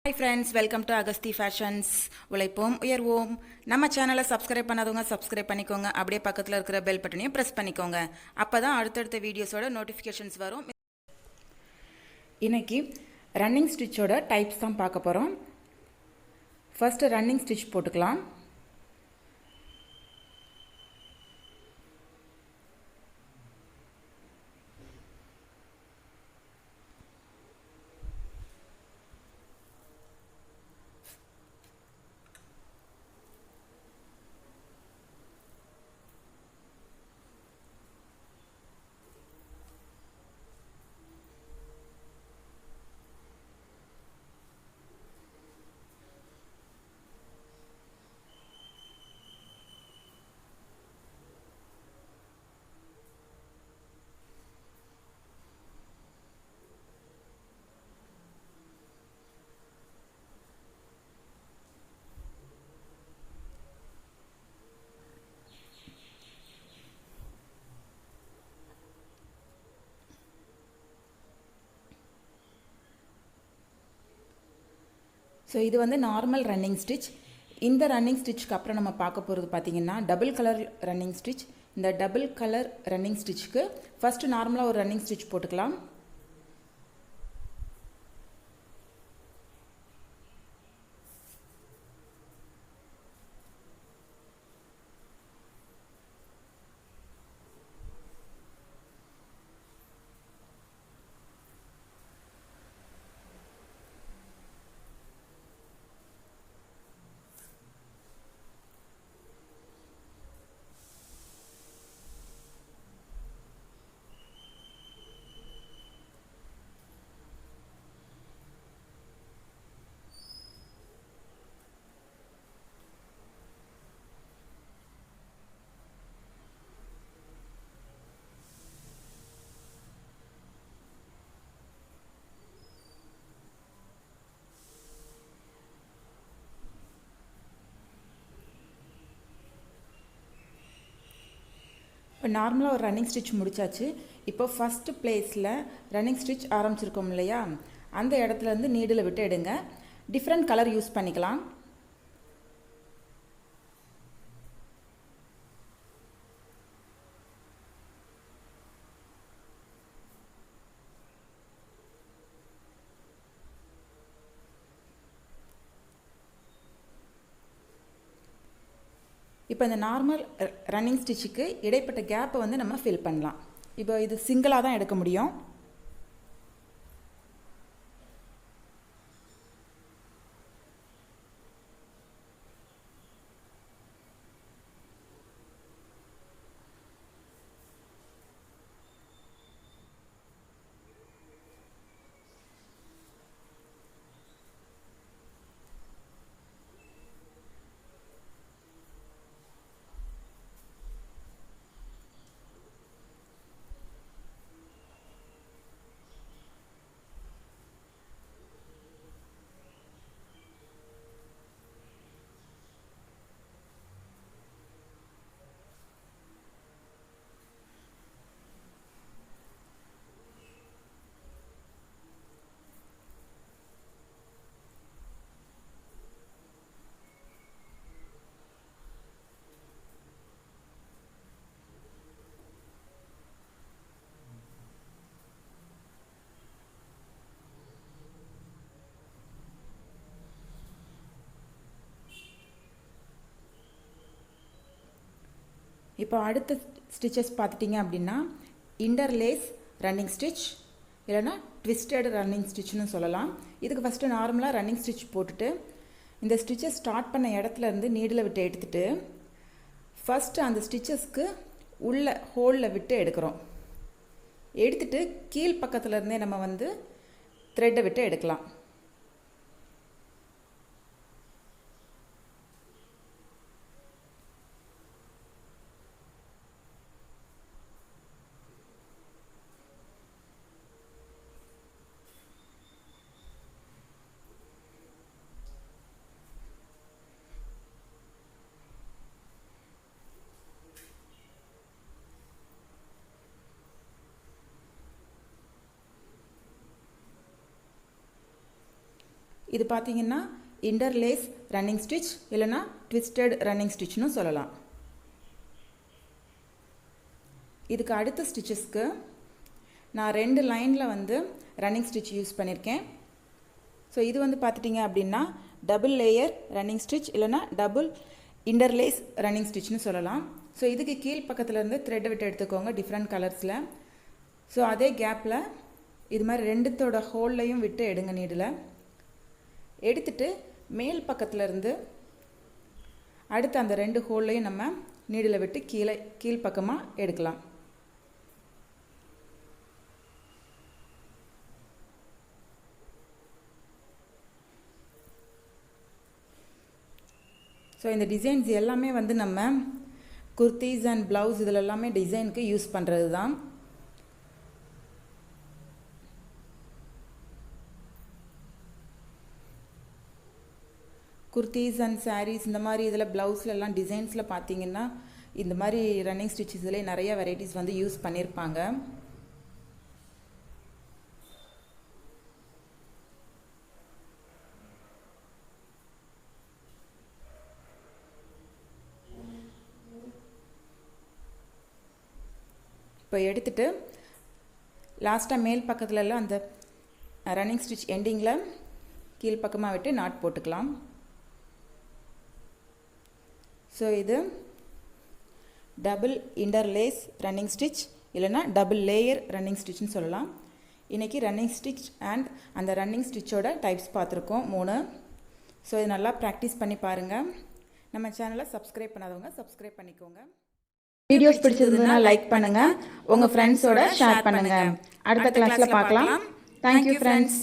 Hi friends, welcome to Augusthi Fashions. உழைப்போம் உயர்வோம். நம்ம சேனலை சப்ஸ்கிரைப் பண்ணாதவங்க சப்ஸ்கிரைப் பண்ணிக்கோங்க. அப்படியே பக்கத்தில் இருக்கிற பெல் பட்டனையும் ப்ரெஸ் பண்ணிக்கோங்க. அப்பதான் அடுத்தடுத்த வீடியோஸோட நோட்டிஃபிகேஷன்ஸ் வரும். இன்னைக்கு ரன்னிங் ஸ்டிச்சோட டைப்ஸ் தான் பார்க்க போகிறோம். ஃபர்ஸ்ட் ரன்னிங் ஸ்டிச் போட்டுக்கலாம். ஸோ இது வந்து நார்மல் ரன்னிங் ஸ்டிச். இந்த ரன்னிங் ஸ்டிச்சுக்கு அப்புறம் நம்ம பார்க்க போகிறது பார்த்திங்கன்னா டபுள் கலர் ரன்னிங் ஸ்டிச். இந்த டபுள் கலர் ரன்னிங் ஸ்டிச்சுக்கு ஃபஸ்ட்டு நார்மலாக ஒரு ரன்னிங் ஸ்டிச் போட்டுக்கலாம். இப்போ நார்மலாக ஒரு ரன்னிங் ஸ்டிச் முடித்தாச்சு. இப்போ ஃபஸ்ட்டு பிளேஸில் ரன்னிங் ஸ்டிச் ஆரம்பிச்சிருக்கோம் இல்லையா, அந்த இடத்துலேருந்து நீடில் விட்டு எடுங்க. டிஃப்ரெண்ட் கலர் யூஸ் பண்ணிக்கலாம். இப்போ இந்த நார்மல் ரன்னிங் ஸ்டிச்சுக்கு இடைப்பட்ட கேப்பை வந்து நம்ம ஃபில் பண்ணலாம். இப்போ இது சிங்கிளாக தான் எடுக்க முடியும். இப்போ அடுத்த ஸ்டிச்சஸ் பார்த்துட்டிங்க அப்படின்னா இன்டர்லேஸ் ரன்னிங் ஸ்டிச் இல்லைனா ட்விஸ்டட் ரன்னிங் ஸ்டிச்னு சொல்லலாம். இதுக்கு ஃபஸ்ட்டு நார்மலாக ரன்னிங் ஸ்டிச் போட்டுட்டு இந்த ஸ்டிச்சை ஸ்டார்ட் பண்ண இடத்துலேருந்து நீடில் விட்டு எடுத்துகிட்டு ஃபஸ்ட்டு அந்த ஸ்டிச்சஸ்க்கு உள்ள ஹோலில் விட்டு எடுக்கிறோம். எடுத்துகிட்டு கீழ் பக்கத்துலேருந்தே நம்ம வந்து த்ரெட்டை விட்டு எடுக்கலாம். இது பார்த்தீங்கன்னா இன்டர்லேஸ் ரன்னிங் ஸ்டிச் இல்லைனா ட்விஸ்டட் ரன்னிங் ஸ்டிச்னு சொல்லலாம். இதுக்கு அடுத்த ஸ்டிச்சஸ்க்கு நான் 2 லைனில் வந்து ரன்னிங் ஸ்டிச் யூஸ் பண்ணியிருக்கேன். ஸோ இது வந்து பார்த்துட்டிங்க அப்படின்னா டபுள் லேயர் ரன்னிங் ஸ்டிச் இல்லைனா டபுள் இன்டர்லேஸ் ரன்னிங் ஸ்டிச்னு சொல்லலாம். ஸோ இதுக்கு கீழ் பக்கத்துலேருந்து த்ரெட் விட்டு எடுத்துக்கோங்க டிஃப்ரெண்ட் கலர்ஸில். ஸோ அதே கேப்பில் இது மாதிரி 2தோட ஹோல்லையும் விட்டு எடுங்க நீடில். எடுத்துட்டு மேல் பக்கத்துலேருந்து அடுத்து அந்த 2 ஹோல்லையும் நம்ம நீடில் விட்டு கீழ் பக்கமாக எடுக்கலாம். ஸோ இந்த டிசைன்ஸ் எல்லாமே வந்து நம்ம குர்த்திஸ் அண்ட் ப்ளவுஸ் இதில் எல்லாமே டிசைனுக்கு யூஸ் பண்ணுறது தான். குர்த்திஸ் அண்ட் சாரீஸ் இந்த மாதிரி இதில் ப்ளவுஸ்லலாம் டிசைன்ஸில் பார்த்தீங்கன்னா இந்த மாதிரி ரன்னிங் ஸ்டிச்சஸ்லேயே நிறைய வெரைட்டிஸ் வந்து யூஸ் பண்ணியிருப்பாங்க. இப்போ எடுத்துட்டு லாஸ்ட்டாக மேல் பக்கத்துலலாம் அந்த ரன்னிங் ஸ்டிச் எண்டிங்கில் கீழ்ப்பக்கமாக விட்டு நாட் போட்டுக்கலாம். ஸோ இது டபுள் இன்டர்லேஸ் ரன்னிங் ஸ்டிச் இல்லைனா டபுள் லேயர் ரன்னிங் ஸ்டிச்னு சொல்லலாம். இன்றைக்கி ரன்னிங் ஸ்டிச் அண்ட் அந்த ரன்னிங் ஸ்டிச்சோட டைப்ஸ் பார்த்துருக்கோம் 3. ஸோ இது நல்லா ப்ராக்டிஸ் பண்ணி பாருங்கள். நம்ம சேனலை சப்ஸ்கிரைப் பண்ணாதவங்க சப்ஸ்கிரைப் பண்ணிக்கோங்க. வீடியோஸ் பிடிச்சிருந்ததுன்னா லைக் பண்ணுங்க, உங்க ஃப்ரெண்ட்ஸோட ஷேர் பண்ணுங்க. அடுத்த கிளாஸ்ல பார்க்கலாம். Thank you friends.